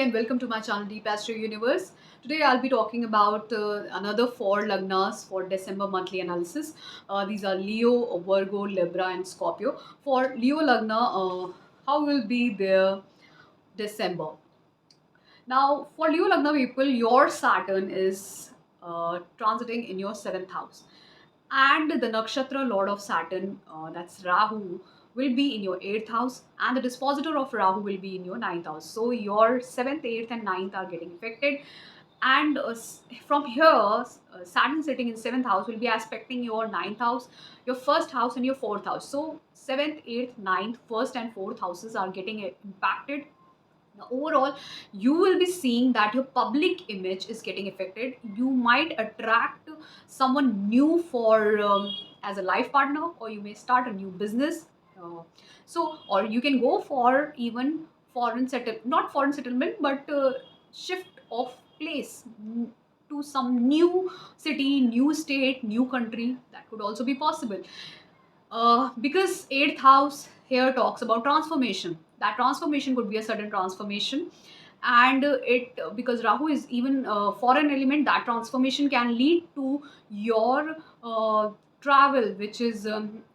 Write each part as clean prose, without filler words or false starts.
and welcome to my channel Deep Astro Universe. Today I'll be talking about another four lagnas for December monthly analysis. These are Leo, Virgo, Libra and Scorpio. For Leo lagna, how will be their December? Now for Leo lagna people, your Saturn is transiting in your 7th house, and the nakshatra lord of Saturn, that's Rahu, will be in your 8th house, and the dispositor of Rahu will be in your 9th house. So your 7th, 8th and 9th are getting affected, and from here Saturn sitting in 7th house will be aspecting your 9th house, your 1st house and your 4th house. So 7th, 8th, 9th, 1st and 4th houses are getting impacted. Now, overall, you will be seeing that your public image is getting affected. You might attract someone new for as a life partner, or you may start a new business. Or you can go for even not foreign settlement, but shift of place to some new city, new state, new country. That could also be possible, because 8th house here talks about transformation. That transformation could be a sudden transformation, and it because Rahu is even foreign element, that transformation can lead to your travel, which is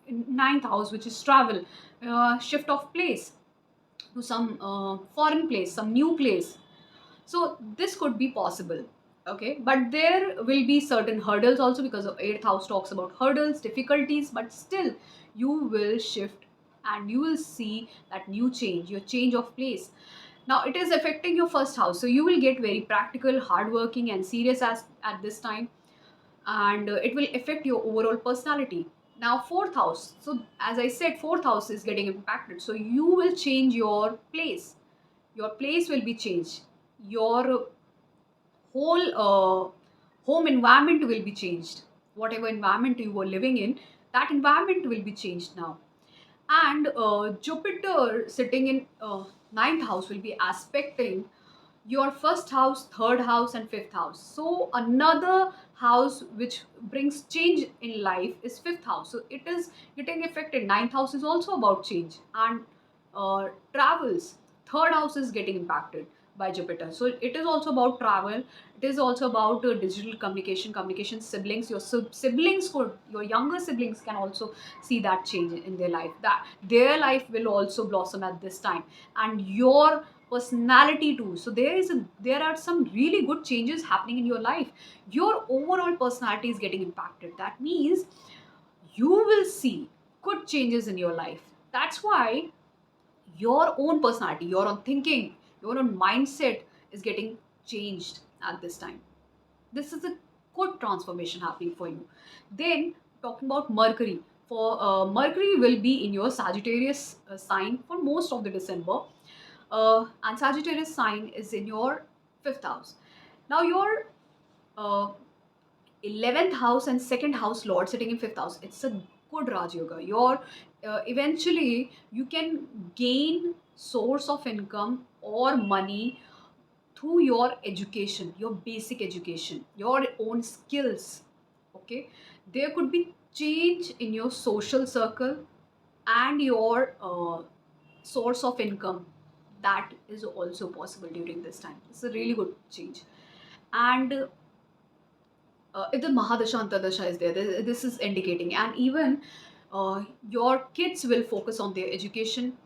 in 9th house, which is travel, shift of place to some foreign place, some new place. So this could be possible. Okay, but there will be certain hurdles also, because of 8th house talks about hurdles, difficulties, but still you will shift and you will see that new change, your change of place. Now it is affecting your 1st house, so you will get very practical, hardworking and serious as at this time, and it will affect your overall personality. Now 4th house, so as I said, 4th house is getting impacted, so you will change your place. Your place will be changed. Your whole home environment will be changed. Whatever environment you were living in, that environment will be changed now. And Jupiter sitting in 9th house will be aspecting your 1st house, 3rd house and 5th house. So another house which brings change in life is 5th house, so it is getting affected. 9th house is also about change and travels. 3rd house is getting impacted by Jupiter, so it is also about travel. It is also about digital communication, siblings. Your siblings could, your younger siblings can also see that change in their life, that their life will also blossom at this time, and your personality too. So there are some really good changes happening in your life. Your overall personality is getting impacted. That means you will see good changes in your life. That's why your own personality, your own thinking, your own mindset is getting changed at this time. This is a good transformation happening for you. Then talking about Mercury, for Mercury will be in your Sagittarius sign for most of the December, and Sagittarius sign is in your 5th house. Now your uh, 11th house and 2nd house lord sitting in 5th house, it's a good Raj Yoga. Your eventually you can gain source of income or money through your education, your basic education, your own skills. Okay, there could be change in your social circle and your source of income. That is also possible during this time. It's a really good change. And if the Mahadasha Antardasha is there, this is indicating, and even your kids will focus on their education.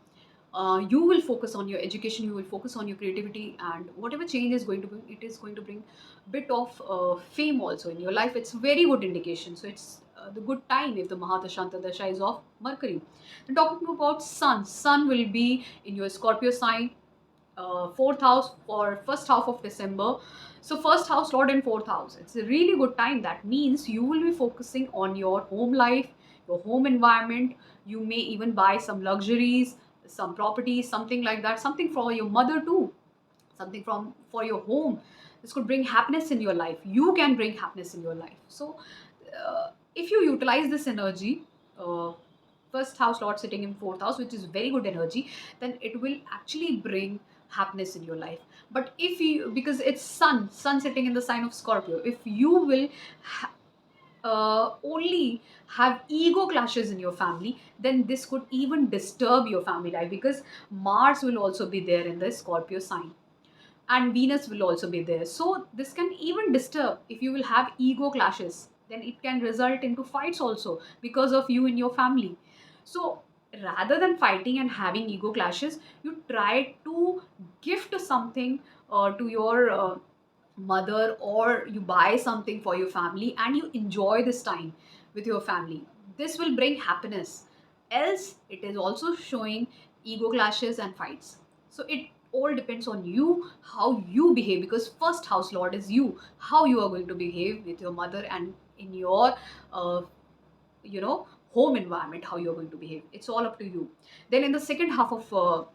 You will focus on your education, you will focus on your creativity, and whatever change is going to bring, it is going to bring bit of fame also in your life. It's very good indication. So it's the good time if the Mahadasha Antardasha is of Mercury. And talking about Sun will be in your Scorpio sign, 4th house for 1st half of December. So 1st house lord in 4th house. It's a really good time. That means you will be focusing on your home life, your home environment. You may even buy some luxuries, some properties, something like that, something for your mother too, something from for your home. This could bring happiness in your life. You can bring happiness in your life. So if you utilize this energy, uh, 1st house lord sitting in 4th house, which is very good energy, then it will actually bring happiness in your life. But if you, because it's sun sitting in the sign of Scorpio, if you will only have ego clashes in your family, then this could even disturb your family life, because Mars will also be there in the Scorpio sign. and Venus will also be there. So this can even disturb if you will have ego clashes. Then it can result into fights also because of you and your family. So rather than fighting and having ego clashes, you try to gift something to your mother, or you buy something for your family and you enjoy this time with your family. This will bring happiness. Else it is also showing ego clashes and fights. So it all depends on you, how you behave, because first house lord is you, how you are going to behave with your mother and in your uh, you know home environment, how you're going to behave. It's all up to you. Then in the second half of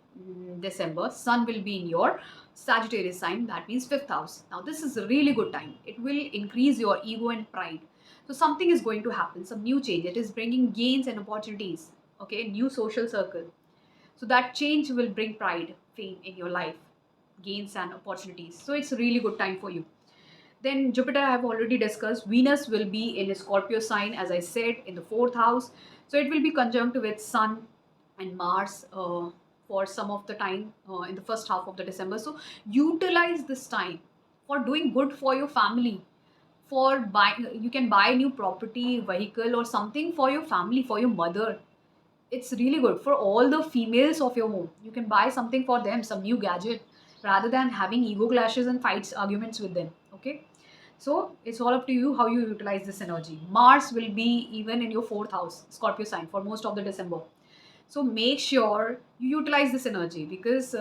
December, sun will be in your Sagittarius sign. That means fifth house. Now this is a really good time. It will increase your ego and pride. So something is going to happen, some new change. It is bringing gains and opportunities. Okay, new social circle. So that change will bring pride, fame in your life, gains and opportunities. So it's a really good time for you. Then Jupiter, I have already discussed. Venus will be in a Scorpio sign, as I said, in the fourth house. So it will be conjunct with Sun and Mars for some of the time in the first half of the December. So utilize this time for doing good for your family. For buying, you can buy new property, vehicle, or something for your family, for your mother. It's really good for all the females of your home. You can buy something for them, some new gadget, rather than having ego clashes and fights, arguments with them. Okay, so it's all up to you how you utilize this energy. Mars will be even in your fourth house, Scorpio sign, for most of the December. So make sure you utilize this energy, because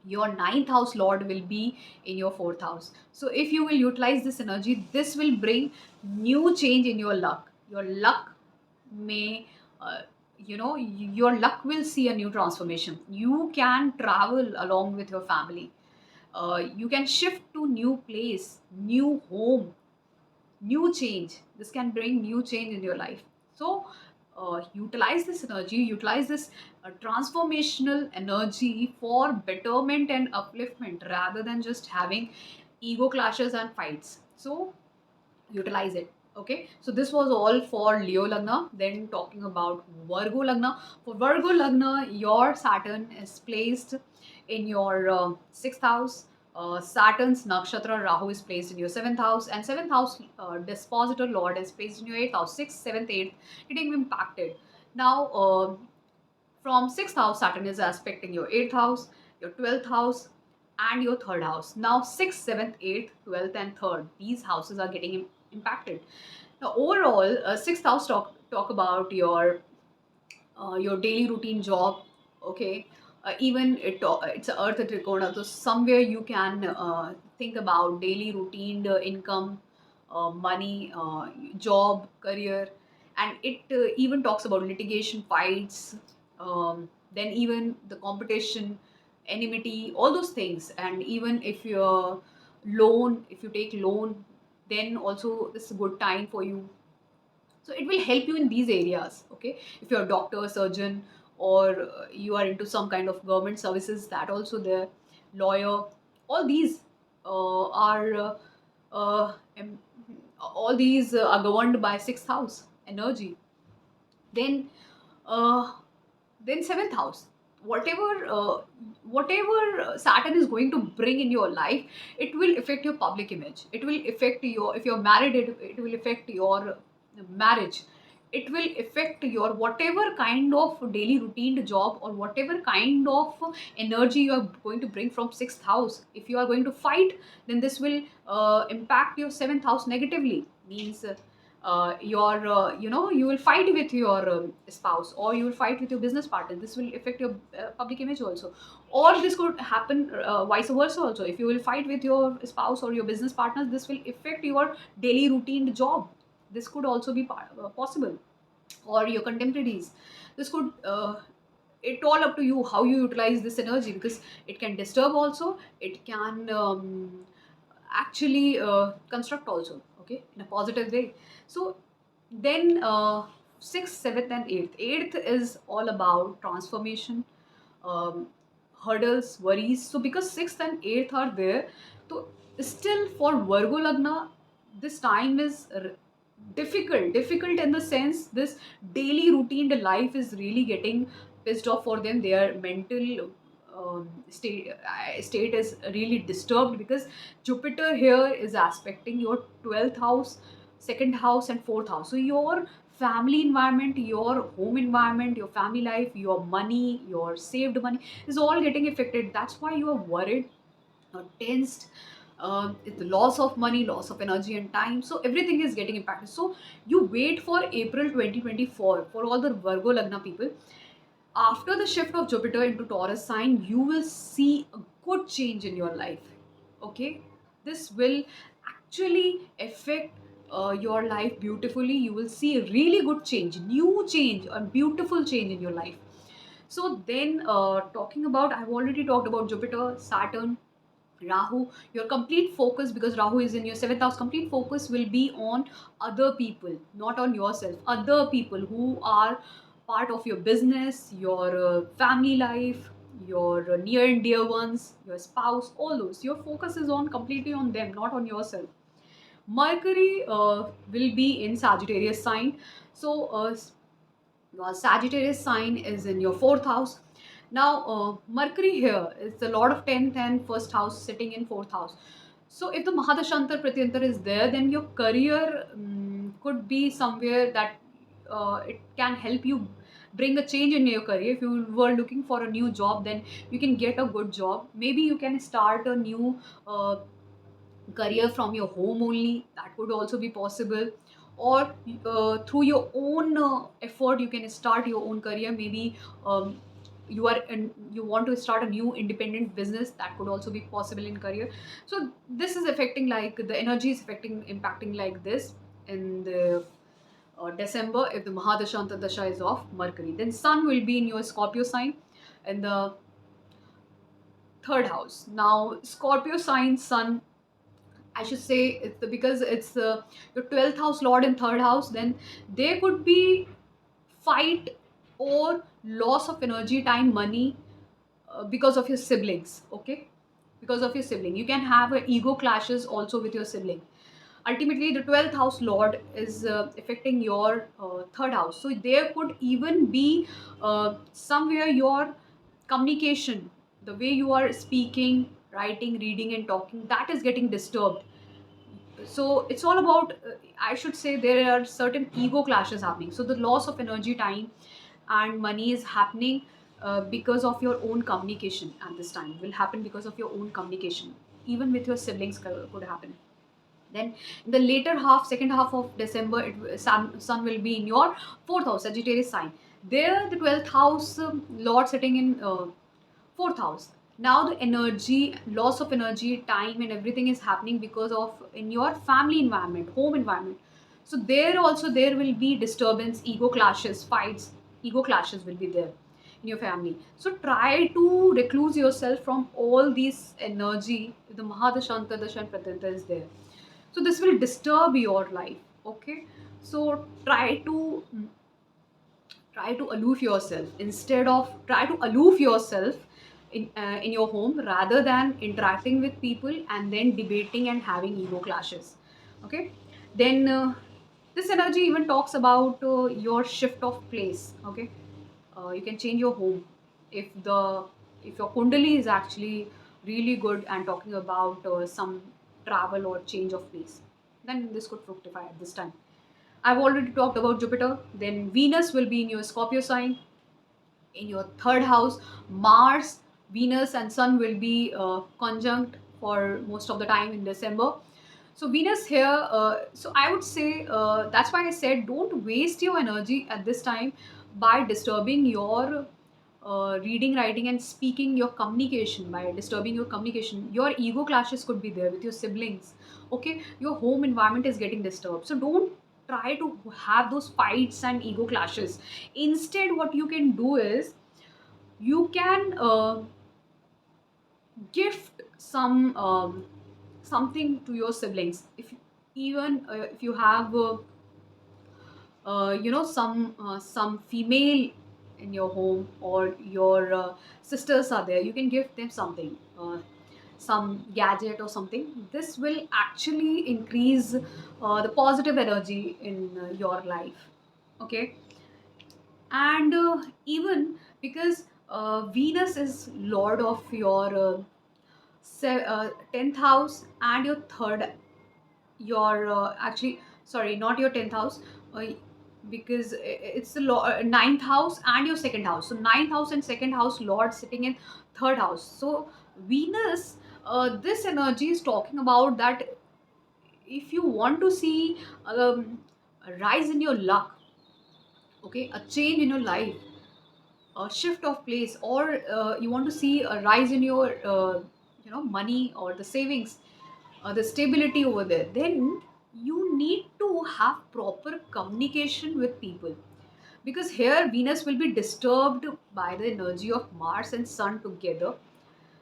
your ninth house lord will be in your fourth house. So if you will utilize this energy, this will bring new change in your luck. Your luck may your luck will see a new transformation. You can travel along with your family. You can shift to new place, new home, new change. This can bring new change in your life. So utilize this energy, utilize this transformational energy for betterment and upliftment, rather than just having ego clashes and fights. So utilize it. Okay, so this was all for Leo Lagna. Then talking about Virgo Lagna. For Virgo Lagna, your Saturn is placed in your sixth house. Saturn's nakshatra Rahu is placed in your seventh house, and seventh house dispositor Lord is placed in your eighth house. Sixth, seventh, eighth, getting impacted. Now, from sixth house, Saturn is aspecting your eighth house, your 12th house, and your third house. Now, sixth, seventh, eighth, 12th, and third, these houses are getting impacted. Now, overall, sixth house talk about your daily routine job. Okay, even it's a earth trikona, so somewhere you can think about daily routine income, money, job, career. And it even talks about litigation, fights, then even the competition, enmity, all those things. And even if you're loan, if you take loan, then also this is a good time for you. So it will help you in these areas. Okay, if you're a doctor, surgeon, or you are into some kind of government services, that also there, lawyer, all these are em- all these are governed by sixth house energy. Then uh, then seventh house, whatever Saturn is going to bring in your life, it will affect your public image. It will affect your, if you're married, it will affect your marriage. It will affect your whatever kind of daily routine job, or whatever kind of energy you are going to bring from sixth house. If you are going to fight, then this will impact your seventh house negatively. Means you will fight with your spouse, or you will fight with your business partner. This will affect your public image also. Or this could happen vice versa also. If you will fight with your spouse or your business partners, this will affect your daily routine job. This could also be possible. Or your contemporaries. This could it all up to you how you utilize this energy, because it can disturb also. It can actually construct also, okay, in a positive way. So then sixth, seventh, and eighth is all about transformation, um, hurdles, worries. So because sixth and eighth are there, so still for Virgo Lagna, this time is difficult in the sense this daily routine life is really getting pissed off for them. Their mental state is really disturbed, because Jupiter here is aspecting your 12th house, second house, and fourth house. So your family environment, your home environment, your family life, your money, your saved money is all getting affected. That's why you are worried, tensed. It's the loss of money, loss of energy and time. So everything is getting impacted. So you wait for April 2024 for all the Virgo Lagna people. After the shift of Jupiter into Taurus sign, you will see a good change in your life. Okay, this will actually affect your life beautifully. You will see a really good change, new change, a beautiful change in your life. So then, talking about, I've already talked about Jupiter, Saturn, Rahu, your complete focus, because Rahu is in your seventh house, complete focus will be on other people, not on yourself. Other people who are part of your business, your family life, your near and dear ones, your spouse, all those. Your focus is on completely on them, not on yourself. Mercury will be in Sagittarius sign. So, your Sagittarius sign is in your fourth house. Now, Mercury here is the Lord of 10th and first house sitting in fourth house. So, if the Mahadashantar Pratyantar is there, then your career could be somewhere that it can help you bring a change in your career. If you were looking for a new job, then you can get a good job. Maybe you can start a new career from your home only. That could also be possible. Or through your own effort you can start your own career. Maybe you want to start a new independent business. That could also be possible in career. So this is affecting, like the energy is affecting, impacting like this in the December. If the Mahadashanta Dasha is off Mercury, then Sun will be in your Scorpio sign in the third house. Now Scorpio sign Sun, I should say, it's because it's your 12th house Lord in third house, then there could be fight or loss of energy, time, money, because of your siblings. Okay, because of your sibling, you can have ego clashes also with your sibling. Ultimately, the 12th house Lord is affecting your third house. So there could even be somewhere your communication, the way you are speaking, writing, reading, and talking, that is getting disturbed. So it's all about, I should say, there are certain ego clashes happening. So the loss of energy, time, and money is happening because of your own communication. At this time will happen because of your own communication. Even with your siblings could happen. Then in the later half, second half of December, sun will be in your fourth house, Sagittarius sign. There the 12th house Lord sitting in fourth house. Now the energy, loss of energy, time, and everything is happening because of in your family environment, home environment. So there also there will be disturbance, ego clashes, fights, ego clashes will be there in your family. So try to recluse yourself from all these energy. The Mahadashanta Dasha and Pratanta is there. So this will disturb your life. Okay. So try to aloof yourself, instead of try to aloof yourself in your home rather than interacting with people and then debating and having ego clashes. Okay. Then this energy even talks about your shift of place. Okay. You can change your home if the if your kundali is actually really good and talking about some travel or change of place, then this could fructify at this time. I've already talked about Jupiter. Then Venus will be in your Scorpio sign. In your third house, Mars, Venus, and Sun will be conjunct for most of the time in December. So Venus here, so I would say that's why I said don't waste your energy at this time by disturbing your reading, writing, and speaking, your communication, by disturbing your communication. Your ego clashes could be there with your siblings. Okay, your home environment is getting disturbed. So don't try to have those fights and ego clashes. Instead, what you can do is you can gift something to your siblings. If even if you have some female in your home, or your sisters are there, you can give them something, some gadget or something. This will actually increase the positive energy in your life. Okay. And even because Venus is lord of your 10th house and your third, your actually, sorry, not your 10th house, uh, because it's the ninth house and your second house. So ninth house and second house lord sitting in third house. So Venus, this energy is talking about that if you want to see a rise in your luck, okay, a change in your life, a shift of place, or you want to see a rise in your money or the savings, the stability over there, then you need to have proper communication with people, because here Venus will be disturbed by the energy of Mars and Sun together.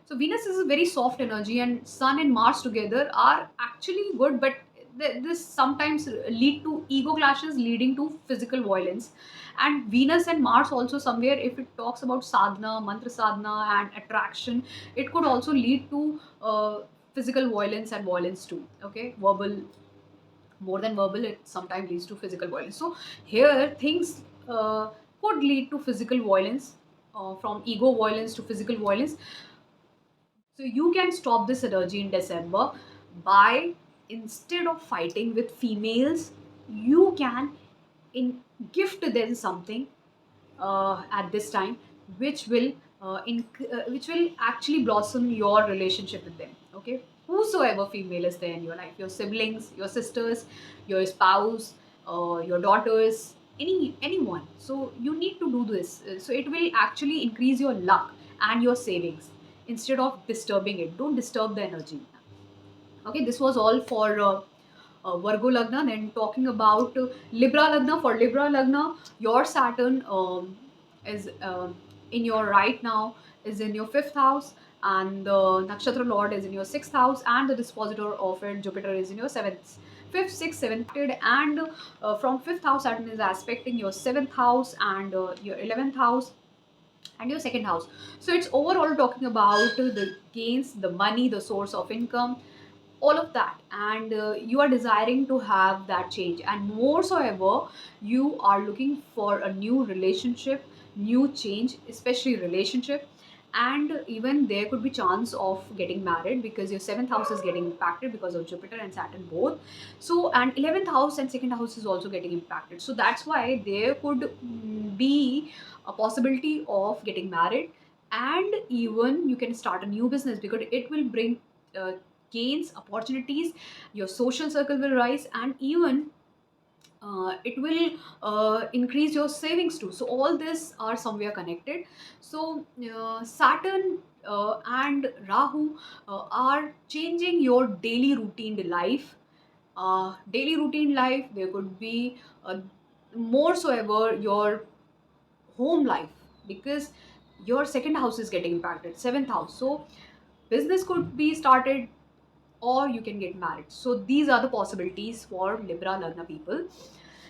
So Venus is a very soft energy, and Sun and Mars together are actually good, but this sometimes lead to ego clashes, leading to physical violence. And Venus and Mars also somewhere, if it talks about sadhana, mantra sadhana, and attraction, it could also lead to physical violence and violence too. Okay, verbal, more than verbal, it sometimes leads to physical violence. So here things could lead to physical violence, from ego violence to physical violence. So you can stop this energy in December by, instead of fighting with females, you can in gift them something at this time, which will which will actually blossom your relationship with them. Okay, whosoever female is there in your life, your siblings, your sisters, your spouse, your daughters, anyone. So you need to do this. So it will actually increase your luck and your savings. Instead of disturbing it, don't disturb the energy. Okay, this was all for Virgo Lagna. Then talking about Libra Lagna. For Libra Lagna, your Saturn is in your right now, is in your fifth house, and the Nakshatra Lord is in your sixth house, and the dispositor of it, Jupiter, is in your seventh, fifth, sixth, seventh, and from fifth house, Saturn is aspecting your seventh house and your 11th house and your second house. So it's overall talking about the gains, the money, the source of income, all of that, and you are desiring to have that change, and more so ever you are looking for a new relationship, new change, especially relationship. And even there could be chance of getting married, because your seventh house is getting impacted because of Jupiter and Saturn both. So, and 11th house and second house is also getting impacted, so that's why there could be a possibility of getting married. And even you can start a new business, because it will bring uh, gains, opportunities, your social circle will rise, and even it will increase your savings too. So all this are somewhere connected. So Saturn and Rahu are changing your daily routine life. Daily routine life, there could be more so ever your home life, because your second house is getting impacted, seventh house. So business could be started, or you can get married. So these are the possibilities for Libra Lagna people.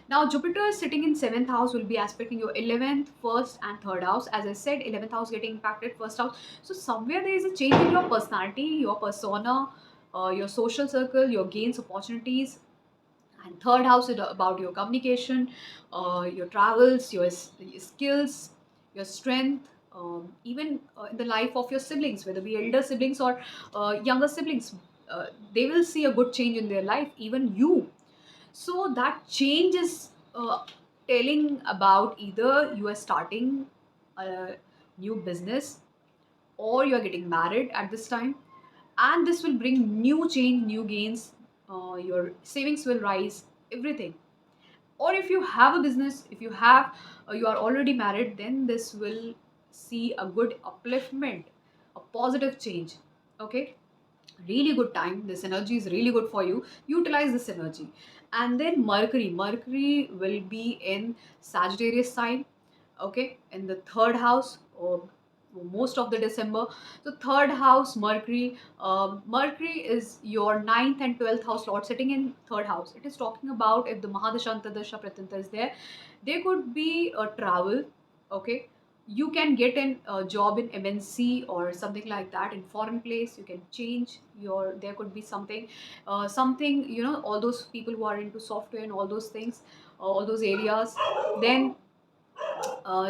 Now Jupiter sitting in 7th house will be aspecting your 11th, 1st and 3rd house. As I said, 11th house getting impacted, 1st house. So somewhere there is a change in your personality, your persona, your social circle, your gains, opportunities. And 3rd house is about your communication, your travels, your skills, your strength, even in the life of your siblings, whether be elder siblings or younger siblings. They will see a good change in their life, even you. So that change is telling about either you are starting a new business, or you are getting married at this time, and this will bring new change, new gains. Your savings will rise, everything. Or if you have a business, if you have you are already married, then this will see a good upliftment, a positive change. Okay, really good time, this energy is really good for you, utilize this energy. And then Mercury will be in Sagittarius sign, okay, in the third house, or most of the December. So third house Mercury, Mercury is your ninth and 12th house lord sitting in third house. It is talking about if the Mahadasha Antardasha Pratanta is there, there could be a travel. Okay, you can get a job in MNC or something like that in foreign place. You can change your, there could be something, something, all those people who are into software and all those things, all those areas. Then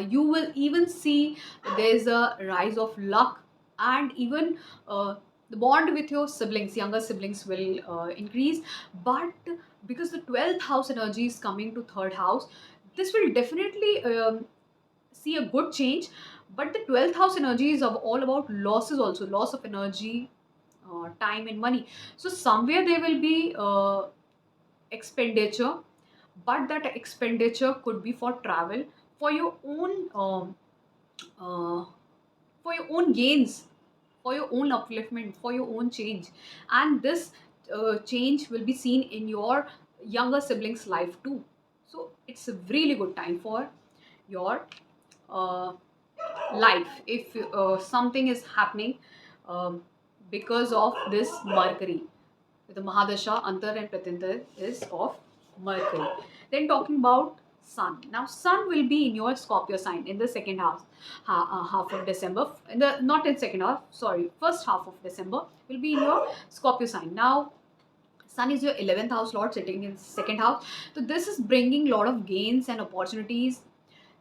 You will even see there's a rise of luck, and even the bond with your siblings, younger siblings, will increase. But because the 12th house energy is coming to third house, this will definitely see a good change. But the 12th house energy is all about losses, also loss of energy, time and money. So somewhere there will be expenditure, but that expenditure could be for travel, for your own uh, for your own gains, for your own upliftment, for your own change. And this change will be seen in your younger siblings life too. So it's a really good time for your uh, life if something is happening um, because of this Mercury. The Mahadasha, Antar and Pratintar is of Mercury. Then talking about Sun. Now Sun will be in your Scorpio sign in the second half of December. In the not in second half, sorry, first half of December will be in your Scorpio sign. Now Sun is your 11th house lord sitting in second house. So this is bringing a lot of gains and opportunities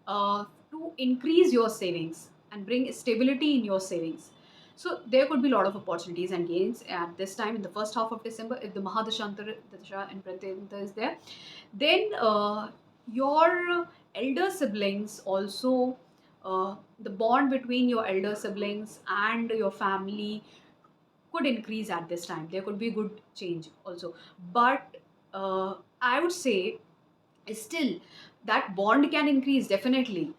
to increase your savings and bring stability in your savings. So there could be a lot of opportunities and gains at this time in the first half of December if the Mahadashantar Dasha and Pratyanta is there. Then your elder siblings also, the bond between your elder siblings and your family could increase at this time. There could be good change also. But I would say still that bond can increase definitely,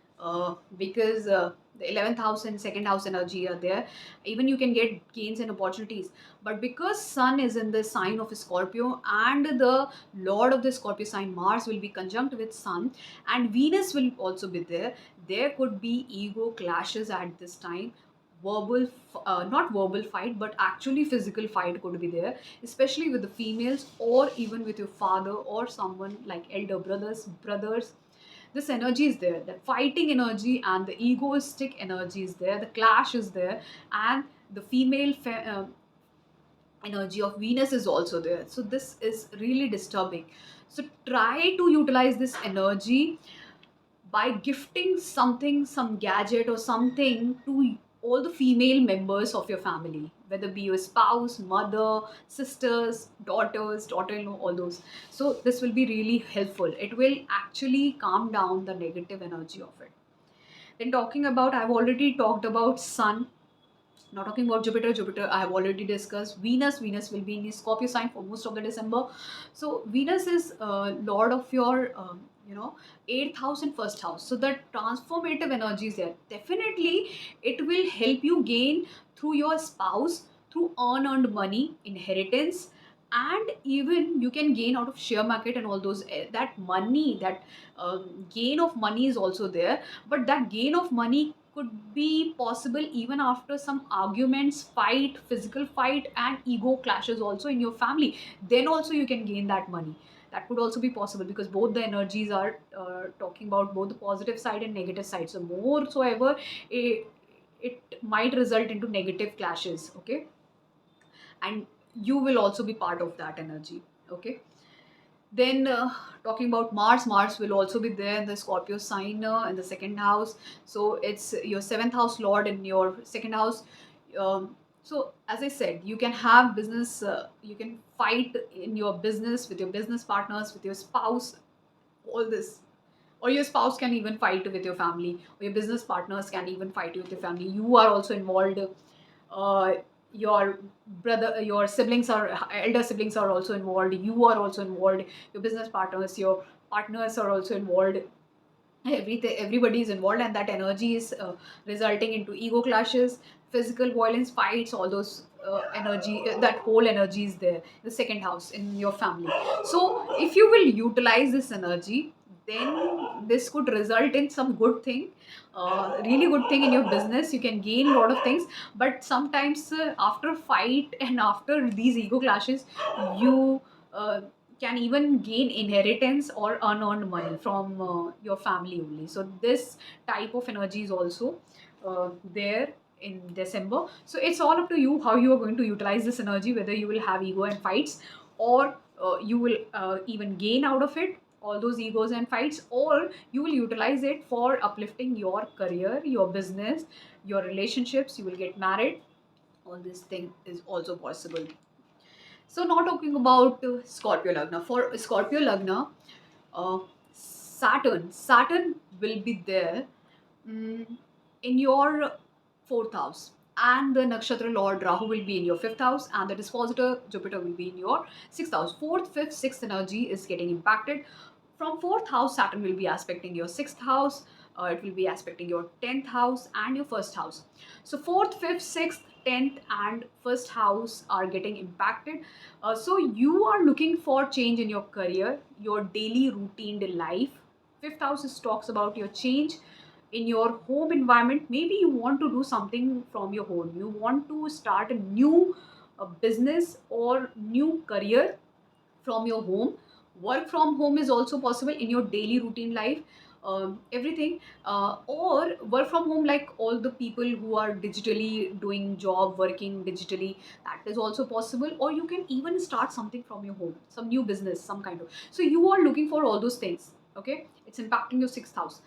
because the 11th house and second house energy are there. Even you can get gains and opportunities, but because Sun is in the sign of Scorpio and the lord of the Scorpio sign Mars will be conjunct with Sun, and Venus will also be there, there could be ego clashes at this time. Not verbal fight, but actually physical fight could be there, especially with the females or even with your father or someone like elder brothers. This energy is there, that fighting energy and the egoistic energy is there, the clash is there, and the energy of Venus is also there. So this is really disturbing. So try to utilize this energy by gifting something, some gadget or something to all the female members of your family, whether be your spouse, mother, sisters, daughters, daughter-in-law, all those. So this will be really helpful. It will actually calm down the negative energy of it. Then talking about, I've already talked about Sun. Now talking about Jupiter, I have already discussed. Venus will be in the Scorpio sign for most of the December. So Venus is lord of your, eighth house and first house. So the transformative energy is there. Definitely, it will help you gain through your spouse, through unearned money, inheritance, and even you can gain out of share market and all those. That money, that gain of money is also there. But that gain of money could be possible even after some arguments, fight, physical fight, and ego clashes also in your family. Then also you can gain that money. That could also be possible because both the energies are talking about both the positive side and negative side. So more so ever, it might result into negative clashes. Okay, and you will also be part of that energy. Okay. Then talking about Mars will also be there in the Scorpio sign in the second house. So it's your seventh house lord in your second house. So as I said, you can have business, you can fight in your business with your business partners, with your spouse, all this. Or your spouse can even fight with your family, or your business partners can even fight with your family. You are also involved. Uh, your your siblings are elder siblings are also involved. You are also involved. Your business partners, your partners are also involved. Everybody is involved, and that energy is resulting into ego clashes, physical violence, fights, all those energy, that whole energy is there, the second house in your family. So if you will utilize this energy, then this could result in some good thing, really good thing in your business. You can gain a lot of things. But sometimes after fight and after these ego clashes, you can even gain inheritance or unearned money from your family only. So this type of energy is also there in December. So it's all up to you how you are going to utilize this energy, whether you will have ego and fights, or you will even gain out of it, all those egos and fights, or you will utilize it for uplifting your career, your business, your relationships. You will get married. All this thing is also possible. So now talking about Scorpio Lagna. For Scorpio Lagna, uh, Saturn will be there, mm, in your fourth house, and the nakshatra lord Rahu will be in your fifth house, and the dispositor Jupiter will be in your sixth house. Fourth, fifth, sixth energy is getting impacted. From fourth house, Saturn will be aspecting your sixth house. It will be aspecting your 10th house and your first house. So fourth, fifth, sixth, 10th and first house are getting impacted. So you are looking for change in your career, your daily routine life. Fifth house is talks about your change in your home environment. Maybe you want to do something from your home. You want to start a new business or new career from your home. Work from home is also possible in your daily routine life. Everything, or work from home, like all the people who are digitally doing job, working digitally, that is also possible. Or you can even start something from your home, some new business, some kind of. So you are looking for all those things. Okay, it's impacting your sixth house.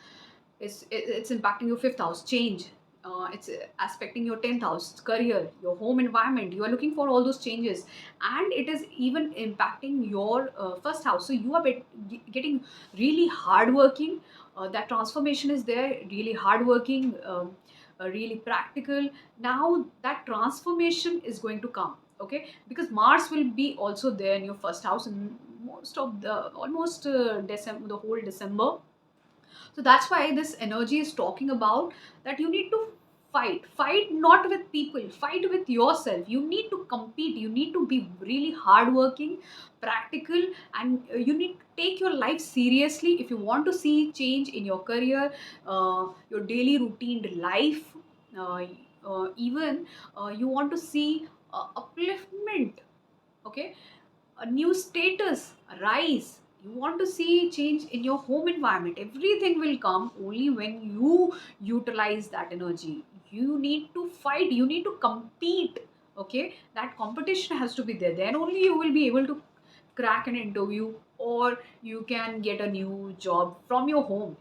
It's impacting your fifth house, change. It's aspecting your 10th house, career, your home environment. You are looking for all those changes, and it is even impacting your first house. So you are getting really hardworking. That transformation is there, really hardworking, really practical. Now that transformation is going to come. Okay, because Mars will be also there in your first house in most of the almost December, the whole December. So that's why this energy is talking about that you need to fight not with people, fight with yourself. You need to compete, you need to be really hardworking, practical, and you need to take your life seriously if you want to see change in your career, your daily routine life. uh, Even you want to see upliftment. Okay, a new status, a rise. You want to see change in your home environment. Everything will come only when you utilize that energy. You need to fight, you need to compete. Okay, that competition has to be there. Then only you will be able to crack an interview, or you can get a new job from your home,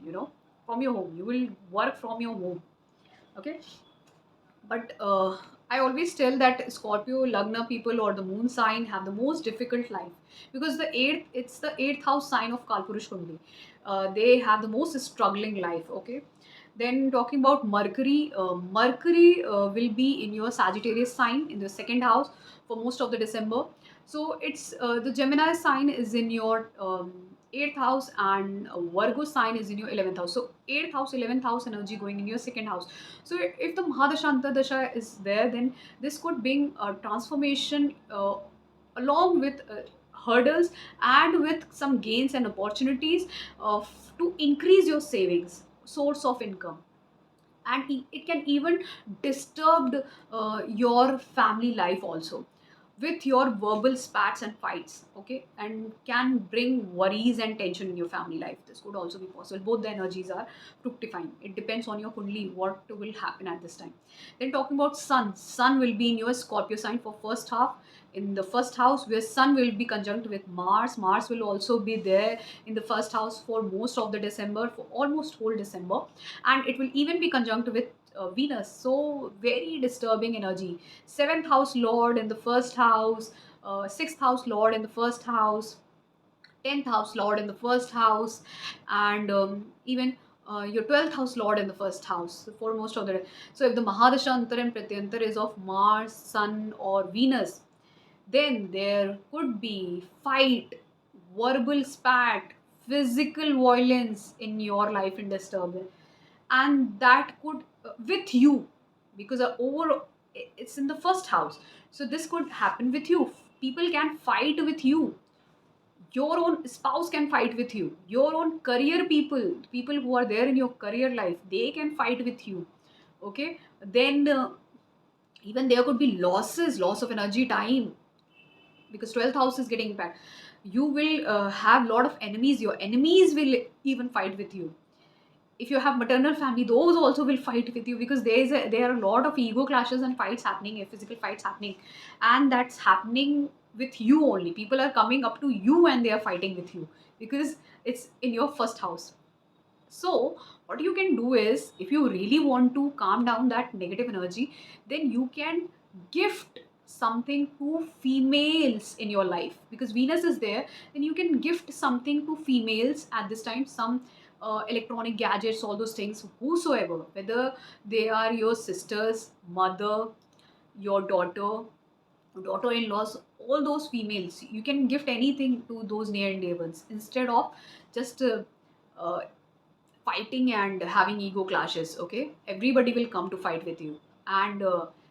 from your home. You will work from your home. Okay, but I always tell that Scorpio Lagna people or the moon sign have the most difficult life, because it's the eighth house sign of Kalpurush Kundi. They have the most struggling life. Okay. Then talking about Mercury, Mercury will be in your Sagittarius sign in the second house for most of the December. So it's the Gemini sign is in your eighth house, and Virgo sign is in your 11th house. So eighth house, 11th house energy going in your second house. So if the Mahadashanta Dasha is there, then this could bring a transformation along with hurdles and with some gains and opportunities to increase your savings, source of income. And it can even disturb your family life also with your verbal spats and fights. Okay, and can bring worries and tension in your family life. This could also be possible. Both the energies are fructifying. It depends on your kundli what will happen at this time. Then talking about sun will be in your Scorpio sign for first half, in the first house, where sun will be conjunct with Mars will also be there in the first house for most of the December, for almost whole December. And it will even be conjunct with Venus. So very disturbing energy. Seventh house Lord in the first house, sixth house Lord in the first house, 10th house Lord in the first house, and even your 12th house Lord in the first house for most of the. So if the Mahadasha Antar and Pratyantar is of Mars, Sun, or Venus, then there could be fight, verbal spat, physical violence in your life and disturbance. And that could with you, because over it's in the first house. So this could happen with you. People can fight with you. Your own spouse can fight with you. Your own career people who are there in your career life, they can fight with you. Okay, then even there could be loss of energy, time, because 12th house is getting impact. You will have a lot of enemies. Your enemies will even fight with you. If you have maternal family, those also will fight with you, because there are a lot of ego clashes and fights happening, physical fights happening. And that's happening with you only. People are coming up to you and they are fighting with you because it's in your first house. So, what you can do is, if you really want to calm down that negative energy, then you can gift something to females in your life, because Venus is there. Then you can gift something to females at this time, some electronic gadgets, all those things, whosoever, whether they are your sisters, mother, your daughter-in-laws, all those females. You can gift anything to those near and dear ones, instead of just uh, fighting and having ego clashes. Okay, everybody will come to fight with you and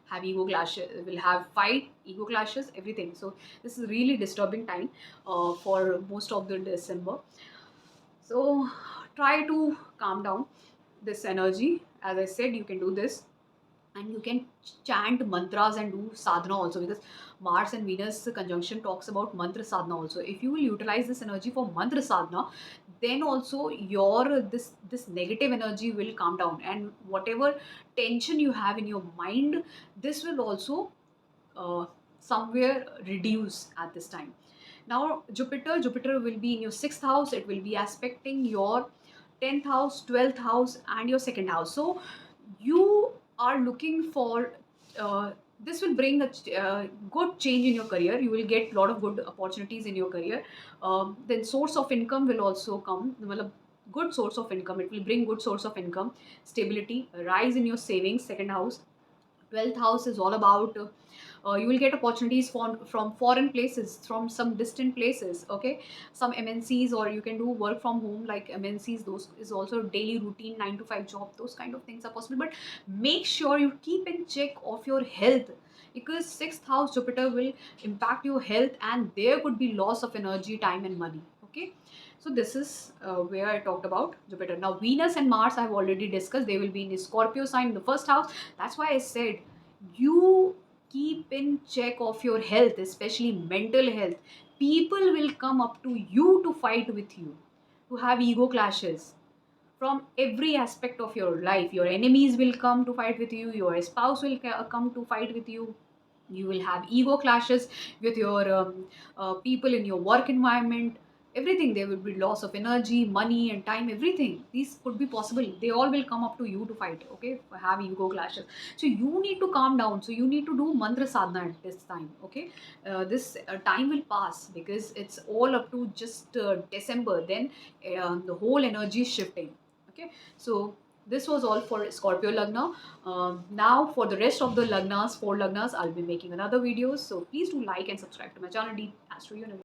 have ego clashes, will have fight, ego clashes, everything. So this is really disturbing time for most of the December. So try to calm down this energy. As I said, you can do this, and you can chant mantras and do sadhana also, because Mars and Venus conjunction talks about mantra sadhana also. If you will utilize this energy for mantra sadhana, then also your this negative energy will calm down, and whatever tension you have in your mind, this will also uh, somewhere reduce at this time. Now Jupiter will be in your sixth house. It will be aspecting your 10th house, 12th house, and your second house. So you are looking for uh, this will bring a good change in your career. You will get a lot of good opportunities in your career. Then source of income will also come. Matlab, good source of income. It will bring good source of income, stability, rise in your savings. Second house. 12th house is all about you will get opportunities from foreign places, from some distant places. Okay, some MNCs, or you can do work from home like MNCs. Those is also daily routine 9 to 5 job. Those kind of things are possible, but make sure you keep in check of your health, because sixth house Jupiter will impact your health, and there could be loss of energy, time, and money. Okay, so this is where I talked about Jupiter. Now Venus and Mars I have already discussed. They will be in the Scorpio sign in the first house. That's why I said you keep in check of your health, especially mental health. People will come up to you to fight with you, to have ego clashes from every aspect of your life. Your enemies will come to fight with you, your spouse will come to fight with you. You will have ego clashes with your people in your work environment. Everything, there will be loss of energy, money, and time. Everything, these could be possible. They all will come up to you to fight. Okay, have ego clashes. So you need to calm down. So you need to do mantra sadhana at this time. Okay, this time will pass, because it's all up to just December. Then the whole energy is shifting. Okay, so this was all for Scorpio Lagna. Now for the rest of the Lagnas, 4 Lagnas, I'll be making another videos. So please do like and subscribe to my channel, Deep Astro Universe.